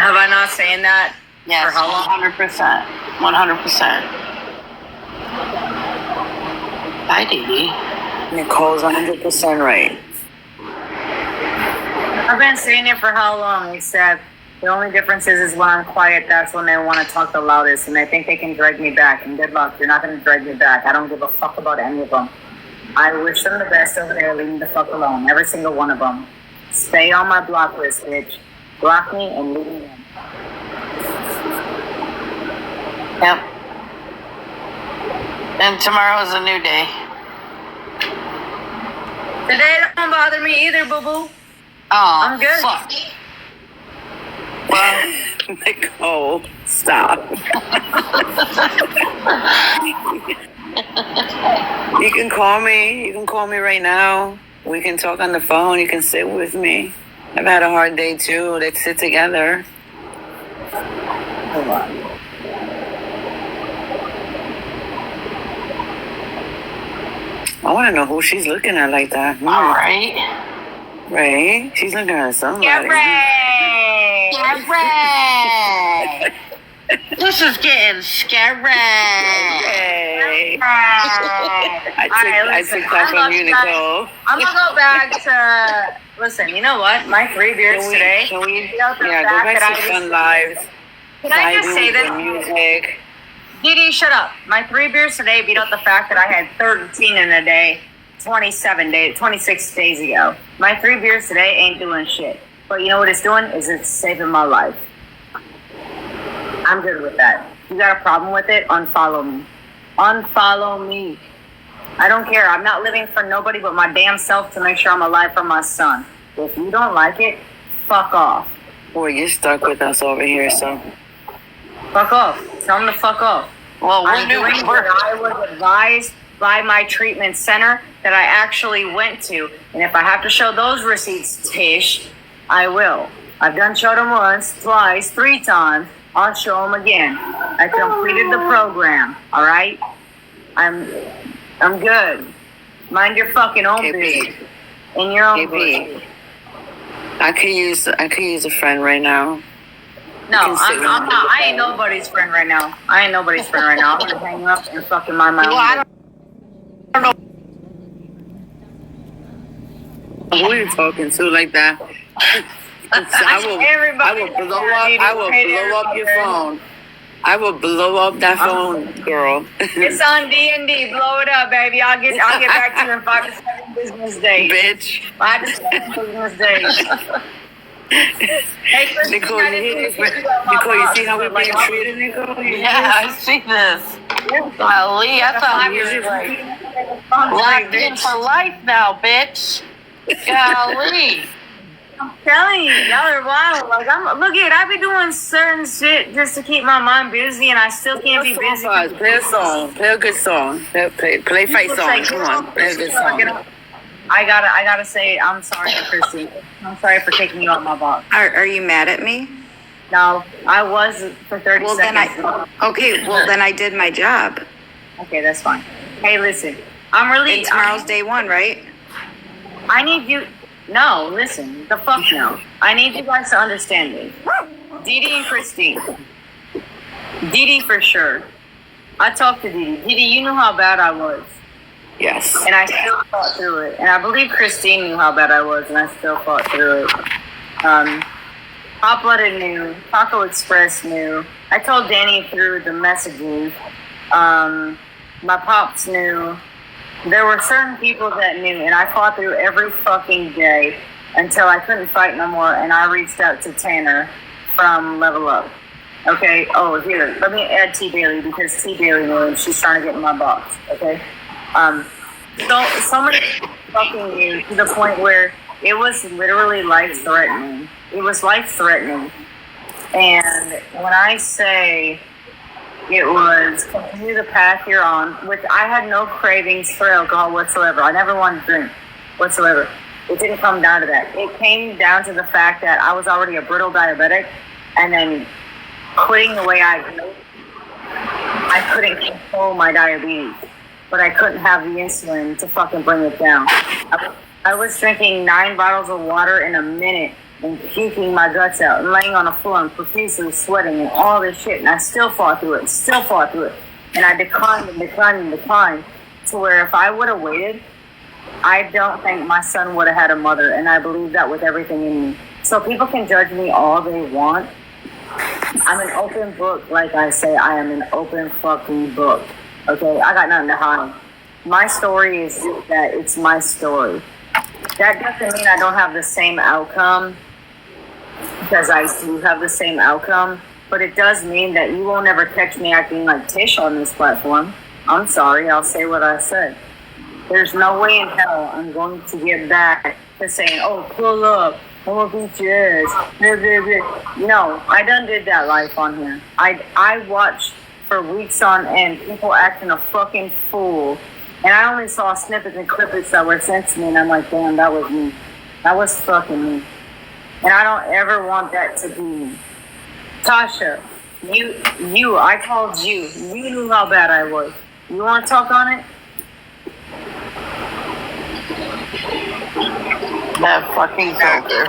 Have I not saying that? Yes, for how long? 100%. 100%. Bye, Dee. Nicole's 100% right. I've been saying it for how long, except the only difference is when I'm quiet, that's when they want to talk the loudest, and they think they can drag me back. And good luck, you're not going to drag me back. I don't give a fuck about any of them. I wish them the best over there, leave me the fuck alone. Every single one of them. Stay on my block list, bitch. Block me and leave me in. Yep. And tomorrow's a new day. Today don't bother me either, boo-boo. Oh, I'm good. Fuck. Well, Nicole, stop. You can call me. You can call me right now. We can talk on the phone. You can sit with me. I've had a hard day too. Let's sit together. Hold on. I want to know who she's looking at like that. All right. Right? She's looking at somebody. Get ready! Get ready. This is getting scary. Hey. I took that from you, Nicole. I'm going to go back to... Listen, you know what? My 3 beers today... Can we? Go back to Fun Lives. Can I just say this? Music. Didi, shut up. My 3 beers today beat out the fact that I had 13 in a day 26 days ago. My 3 beers today ain't doing shit. But you know what it's doing? Is it's saving my life. I'm good with that. You got a problem with it? Unfollow me. Unfollow me. I don't care. I'm not living for nobody but my damn self to make sure I'm alive for my son. If you don't like it, fuck off. Boy, you're stuck with us over here, so. Fuck off. Tell them to fuck off. Well, I'm doing what I was advised by my treatment center that I actually went to. And if I have to show those receipts, Tish, I will. I've showed them once, twice, 3 times. I'll show them again. I completed the program. All right? I'm good. Mind your fucking own business. In your own business. I could use a friend right now. No, I'm not. I ain't nobody's friend right now. I'm gonna hang up and fucking mind my own business. Who are you talking to like that? I will blow up your phone. I will blow up that phone, girl. It's on D&D. Blow it up, baby. I'll get back to you in 5 to 7 business days. Bitch. 5 to 7 business days. Hey, Chris, Nicole, you see how we're being treated, Nicole? Yeah, I see this. Golly, I thought you were like locked in for life now, bitch. Golly. I'm telling you, y'all are wild. Like look at it. I be doing certain shit just to keep my mind busy, and I still can't be busy. Play a song. Play a good song. Play fight song. Come on, play a good song. I gotta say, I'm sorry, Christy. I'm sorry for taking you out my box. Are you mad at me? No, I was for 30 seconds. Then I did my job. Okay, that's fine. Hey, listen, I'm really... And tomorrow's day 1, right? I need you... No, listen, the fuck no. I need you guys to understand this. Didi and Christine. Didi for sure. I talked to Didi. Didi, you knew how bad I was. Yes. And I still fought through it. And I believe Christine knew how bad I was, and I still fought through it. Hot Blooded knew. Taco Express knew. I told Danny through the messages. My pops knew. There were certain people that knew, and I fought through every fucking day until I couldn't fight no more, and I reached out to Tanner from Level Up. Okay? Oh, here. Let me add T. Bailey, because T. Bailey knew she's trying to get in my box. Okay? So many fucking knew to the point where it was literally life-threatening. It was life-threatening. And when I say it was continue the path you're on, which I had no cravings for alcohol whatsoever. I never wanted to drink whatsoever. It didn't come down to that. It came down to the fact that I was already a brittle diabetic, and then quitting the way I couldn't control my diabetes, but I couldn't have the insulin to fucking bring it down. I was drinking 9 bottles of water in a minute and puking my guts out and laying on the floor and profusely sweating and all this shit. And I still fought through it, And I declined to where if I would have waited, I don't think my son would have had a mother. And I believe that with everything in me. So people can judge me all they want. I'm an open book, like I say. I am an open fucking book. Okay? I got nothing to hide. My story is that it's my story. That doesn't mean I don't have the same outcome, because I do have the same outcome, but it does mean that you won't ever catch me acting like Tish on this platform. I'm sorry, I'll say what I said. There's no way in hell I'm going to get back to saying, oh, pull up, I'm gonna beat your ass. No, I done did that life on here. I watched for weeks on end people acting a fucking fool. And I only saw snippets and clippets that were sent to me, and I'm like, damn, that was me. That was fucking me. And I don't ever want that to be me. Tasha, I called you. You knew how bad I was. You want to talk on it? That fucking Joker.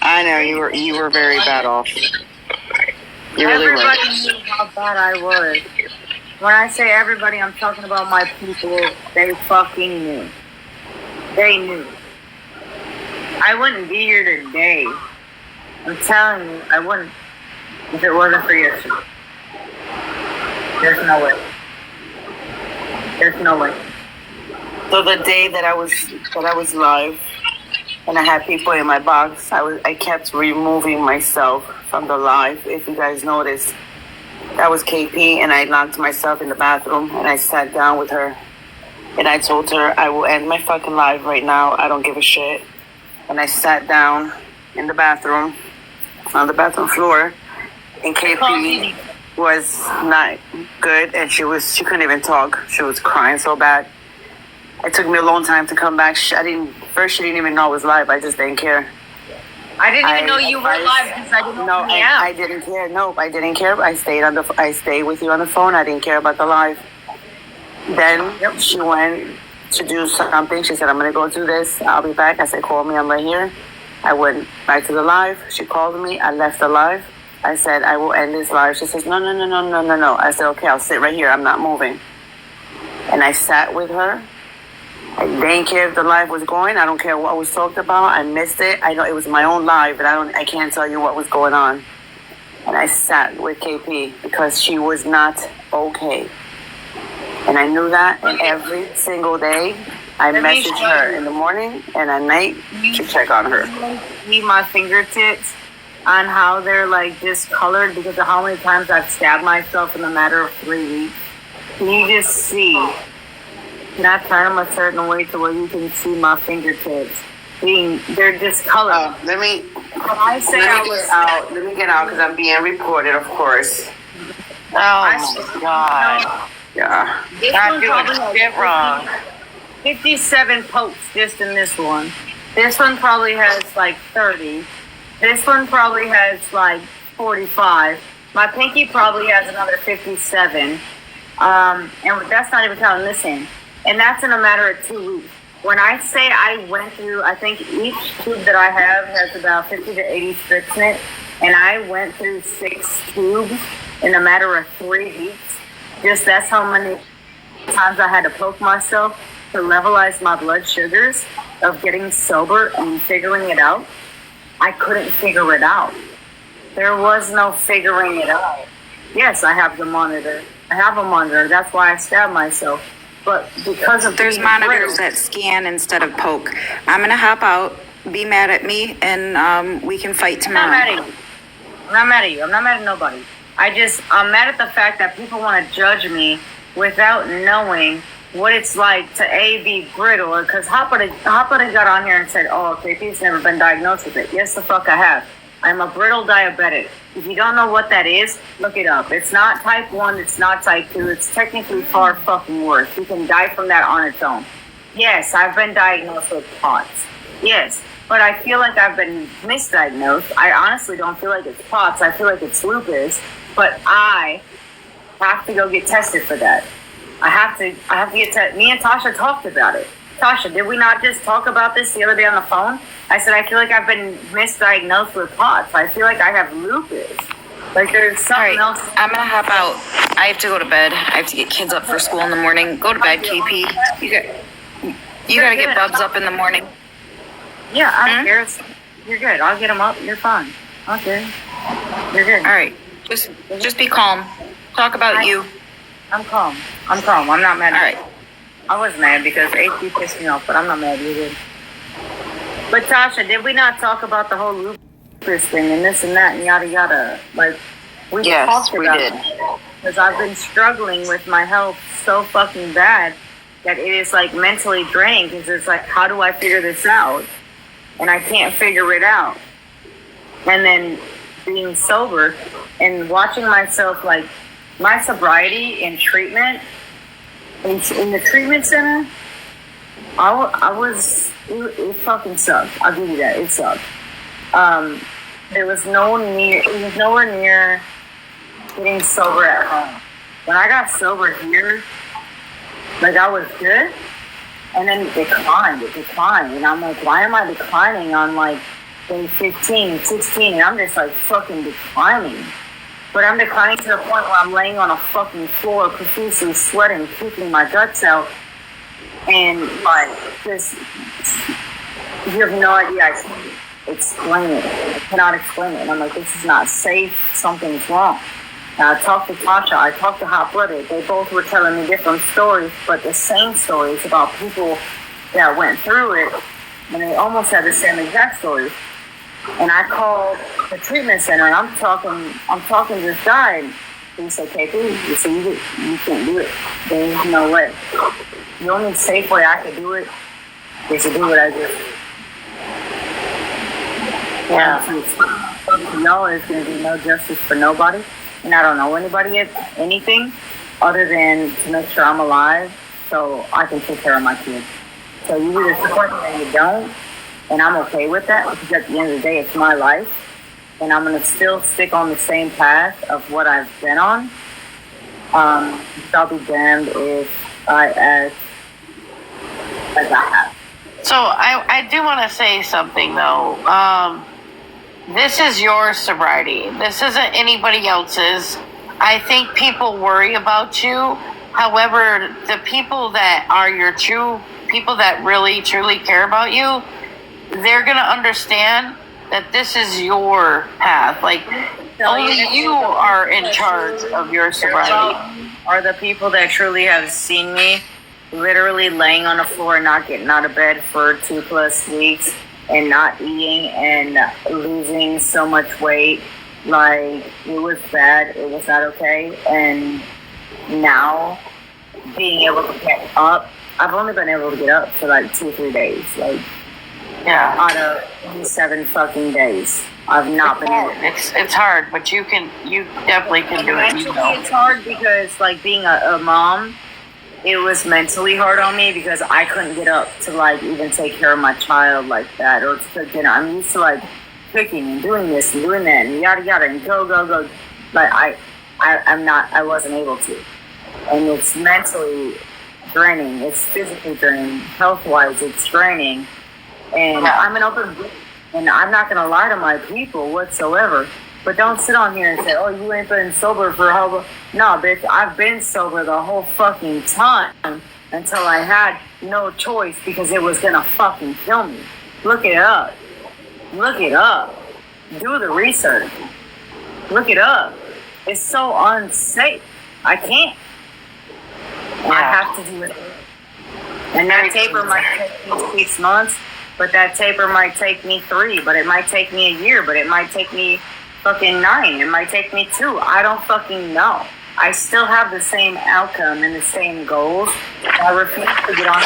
I know you were very bad off. You really were. Everybody knew how bad I was. When I say everybody, I'm talking about my people. They fucking knew. They knew. I wouldn't be here today. I'm telling you, I wouldn't if it wasn't for yesterday. There's no way. There's no way. So the day that I was live and I had people in my box, I kept removing myself from the live. If you guys noticed, that was KP, and I locked myself in the bathroom and I sat down with her and I told her I will end my fucking live right now. I don't give a shit. And I sat down in the bathroom on the bathroom floor, and KP was not good, and she couldn't even talk. She was crying so bad. It took me a long time to come back. She didn't even know I was live. I just didn't care. I didn't even know you were live because I didn't know. I didn't care. No, I didn't care. I stayed with you on the phone. I didn't care about the live. Then she went to do something. She said, I'm going to go do this. I'll be back. I said, call me. I'm right here. I went back to the live. She called me. I left the live. I said, I will end this live. She says, no. I said, okay, I'll sit right here. I'm not moving. And I sat with her. I didn't care if the live was going. I don't care what was talked about. I missed it. I know it was my own live, but I can't tell you what was going on. And I sat with KP because she was not okay. And I knew that. And every single day, I messaged her in the morning and at night to check on her. See my fingertips on how they're like discolored because of how many times I've stabbed myself in a matter of 3 weeks. Can you just see? Can I turn them a certain way to where you can see my fingertips? They're discolored. Oh, let me get out because I'm being recorded, of course. Oh my God. Yeah. Not doing shit wrong. 57 pokes just in this one. This one probably has like 30. This one probably has like 45. My pinky probably has another 57. And that's not even counting this in. And that's in a matter of 2 weeks. When I say I went through, I think each tube that I have has about 50 to 80 strips in it. And I went through 6 tubes in a matter of 3 weeks. Just that's how many times I had to poke myself to levelize my blood sugars of getting sober and figuring it out. I couldn't figure it out. There was no figuring it out. Yes, I have the monitor. I have a monitor. That's why I stabbed myself. But because of There's monitors that scan instead of poke. I'm going to hop out, be mad at me, and we can fight tomorrow. I'm not mad at you. I'm not mad at nobody. I'm mad at the fact that people want to judge me without knowing what it's like to be brittle. Because Hopper got on here and said, oh, KP's never been diagnosed with it. Yes, the fuck I have. I'm a brittle diabetic. If you don't know what that is, look it up. It's not type 1, it's not type 2. It's technically far fucking worse. You can die from that on its own. Yes, I've been diagnosed with POTS. Yes, but I feel like I've been misdiagnosed. I honestly don't feel like it's POTS. I feel like it's lupus. But I have to go get tested for that. I have to get tested. Me and Tasha talked about it. Tasha, did we not just talk about this the other day on the phone? I said, I feel like I've been misdiagnosed with POTS. I feel like I have lupus. Like there's All something right, else. I'm gonna hop out. I have to go to bed. I have to get kids up for school in the morning. Go to bed, KP. You gotta get Bubs up in the morning. Yeah, I don't care. You're good. I'll get them up. You're fine. Okay. You're good. All right, just be calm. Talk about you. I'm calm. I'm not mad. All right. I was mad because AP pissed me off, but I'm not mad either. But Tasha, did we not talk about the whole lupus thing and this and that and yada yada? Like, we Yes, talked we about did. because I've been struggling with my health so fucking bad that it is like mentally draining because it's like, how do I figure this out? And I can't figure it out. And then being sober and watching myself, like, my sobriety in treatment, in the treatment center, it fucking sucked. I'll give you that. It sucked. It was nowhere near getting sober at home. When I got sober here, like, I was good, and then it declined, and I'm like, why am I declining on, like, day 15, 16, and I'm just, like, fucking declining. But I'm declining to the point where I'm laying on a fucking floor, profusely sweating, kicking my guts out, and, like, just, you have no idea. I can't explain it. I cannot explain it. And I'm like, this is not safe. Something's wrong. Now, I talked to Tasha. I talked to Hot Blooded. They both were telling me different stories, but the same stories about people that went through it, and they almost had the same exact stories. And I called the treatment center, and I'm talking to this guy, and he said, KP, you see, you can't do it. There's no way. The only safe way I could do it is to do what I do. Yeah. For y'all, there's going to be no justice for nobody. And I don't know anything other than to make sure I'm alive so I can take care of my kids. So you either support me or you don't. And I'm okay with that because at the end of the day, it's my life. And I'm going to still stick on the same path of what I've been on. I'll be damned if I act as I have. So I do want to say something though. This is your sobriety. This isn't anybody else's. I think people worry about you. However, the people that are your true people that really truly care about you, they're going to understand that this is your path. Like, only you are in charge of your sobriety. Are the people that truly have seen me literally laying on the floor and not getting out of bed for 2+ weeks and not eating and losing so much weight. Like, it was bad. It was not okay. And now being able to get up, I've only been able to get up for like 2-3 days. Like, Yeah. out of 7 fucking days. I've not been able to. It's hard, but you definitely can do it. Actually, it's hard because, like, being a mom, it was mentally hard on me because I couldn't get up to, like, even take care of my child like that or to cook dinner. I'm used to, like, cooking and doing this and doing that and yada yada and go. Like, I wasn't able to. And it's mentally draining. It's physically draining. Health-wise, it's draining. And I'm an open book, and I'm not going to lie to my people whatsoever. But don't sit on here and say, oh, you ain't been sober for how long? No, bitch, I've been sober the whole fucking time until I had no choice because it was going to fucking kill me. Look it up. Look it up. Do the research. Look it up. It's so unsafe. I can't. I have to do it. And that taper might take me 6 months, but that taper might take me 3, but it might take me a year, but it might take me fucking 9. It might take me 2. I don't fucking know. I still have the same outcome and the same goals. I refuse to get on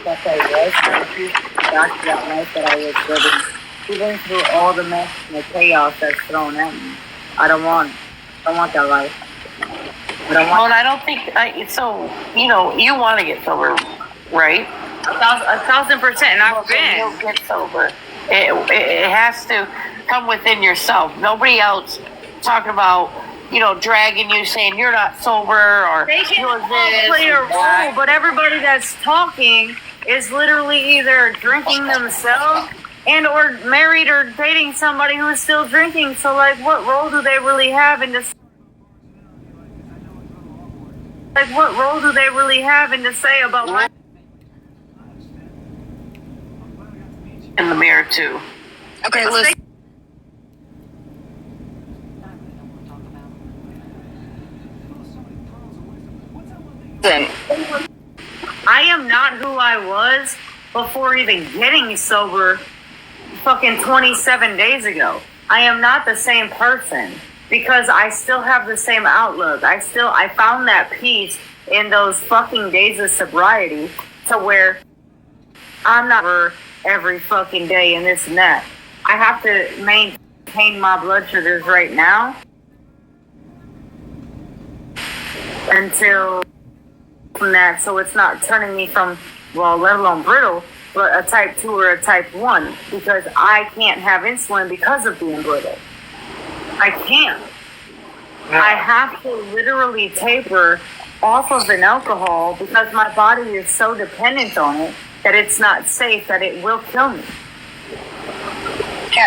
that I was. I refuse to get back to that life that I was living. Even through all the mess and the chaos that's thrown at me. I don't want that life. Well, I don't think so. You know, you want to get sober, right? 1,000%. And I've been. You'll get sober. It has to come within yourself. Nobody else talking about dragging you, saying you're not sober or They can you're all this play a or that. role, but everybody that's talking is literally either drinking themselves and or married or dating somebody who is still drinking. So, like, what role do they really have in this? Like, what role do they really have in to say about my? In the mirror too. Okay, listen. I am not who I was before even getting sober fucking 27 days ago. I am not the same person because I still have the same outlook. I found that peace in those fucking days of sobriety to where I'm not every fucking day and this and that. I have to maintain my blood sugars right now until from that, so it's not turning me from, well, let alone brittle, but a type 2 or a type 1, because I can't have insulin because of being brittle. I can't. I have to literally taper off of an alcohol because my body is so dependent on it that it's not safe, that it will kill me.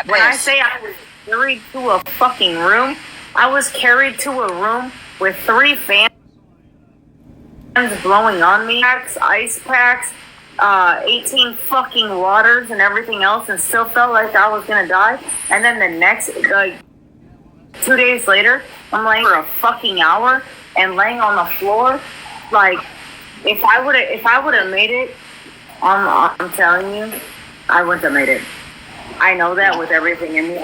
When I say I was carried to a fucking room, I was carried to a room with 3 fans blowing on me, ice packs, 18 fucking waters and everything else, and still felt like I was gonna die. And then the next, 2 days later, I'm laying for a fucking hour and laying on the floor. Like, if I would have made it, I'm telling you, I wouldn't have made it. I know that with everything in me,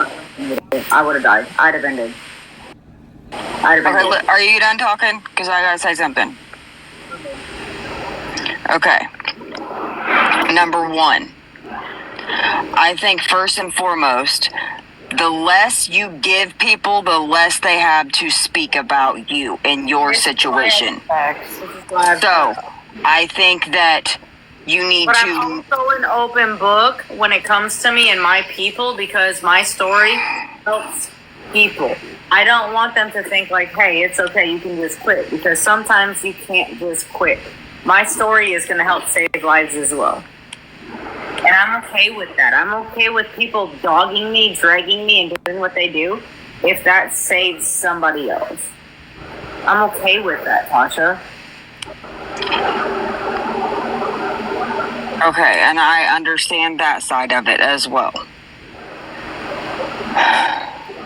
I would have died. I'd have been dead. Okay, are you done talking? Because I gotta say something. Okay. Number 1, I think first and foremost, the less you give people, the less they have to speak about you and your situation. So, I think that you need But to. I'm also an open book when it comes to me and my people, because my story helps people. I don't want them to think like, hey, it's okay, you can just quit, because sometimes you can't just quit. My story is going to help save lives as well. And I'm okay with that. I'm okay with people dogging me, dragging me, and doing what they do if that saves somebody else. I'm okay with that, Tasha. Okay, and I understand that side of it as well.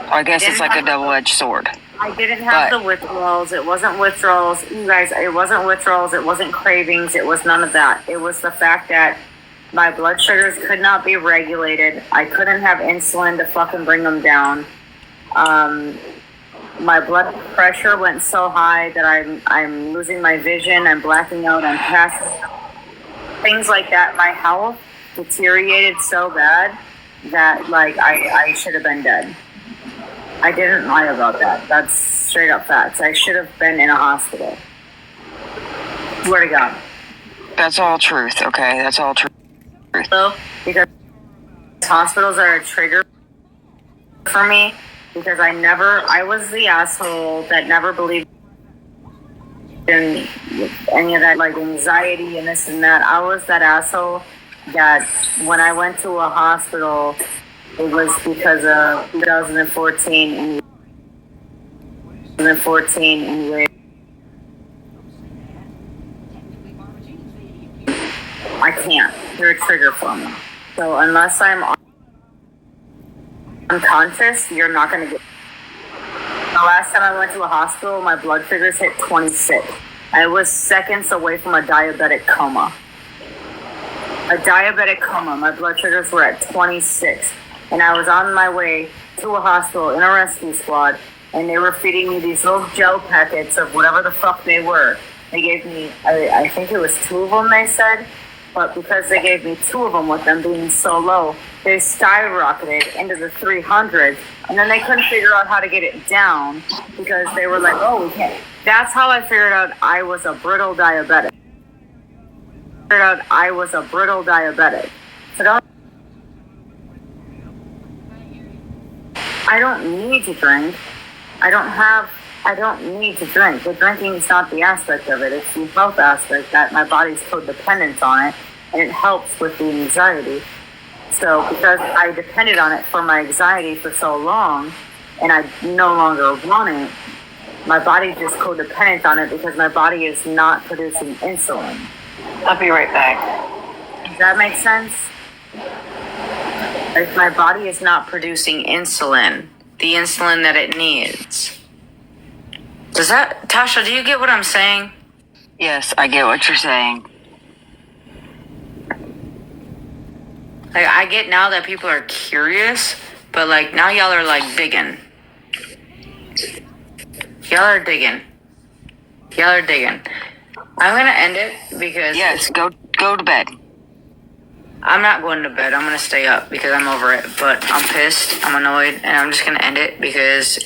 I guess it's like a double-edged sword. I didn't have the withdrawals. It wasn't withdrawals. You guys, it wasn't withdrawals. It wasn't cravings. It was none of that. It was the fact that my blood sugars could not be regulated. I couldn't have insulin to fucking bring them down. My blood pressure went so high that I'm losing my vision. I'm blacking out. I'm passing out. Things like that. My health deteriorated so bad that, like, I should have been dead. I didn't lie about that. That's straight up facts. I should have been in a hospital. Swear to God. That's all truth, okay? That's all truth. So, because hospitals are a trigger for me, because I was the asshole that never believed in any of that, like, anxiety and this and that. I was that asshole that when I went to a hospital, it was because of 2014 and I can't. They're a trigger for me. So unless I'm unconscious, you're not going to get. The last time I went to a hospital, my blood sugars hit 26. I was seconds away from a diabetic coma. A diabetic coma. My blood sugars were at 26. And I was on my way to a hospital in a rescue squad, and they were feeding me these little gel packets of whatever the fuck they were. They gave me, I think it was 2 of them, they said, but because they gave me 2 of them with them being so low, they skyrocketed into the 300s, and then they couldn't figure out how to get it down because they were like, oh, we can't. That's how I figured out I was a brittle diabetic. So I don't need to drink. I don't have I don't need to drink. The drinking is not the aspect of it. It's the health aspect that my body's codependent on it, and it helps with the anxiety. So because I depended on it for my anxiety for so long, and I no longer want it, my body's just codependent on it because my body is not producing insulin. I'll be right back. Does that make sense? Like my body is not producing insulin, the insulin that it needs. Does that, Tasha, do you get what I'm saying? Yes, I get what you're saying. Like, I get now that people are curious, but like now y'all are like digging. Y'all are digging. Y'all are digging. I'm gonna end it because Yes, go to bed. I'm not going to bed. I'm gonna stay up because I'm over it. But I'm pissed. I'm annoyed, and I'm just gonna end it because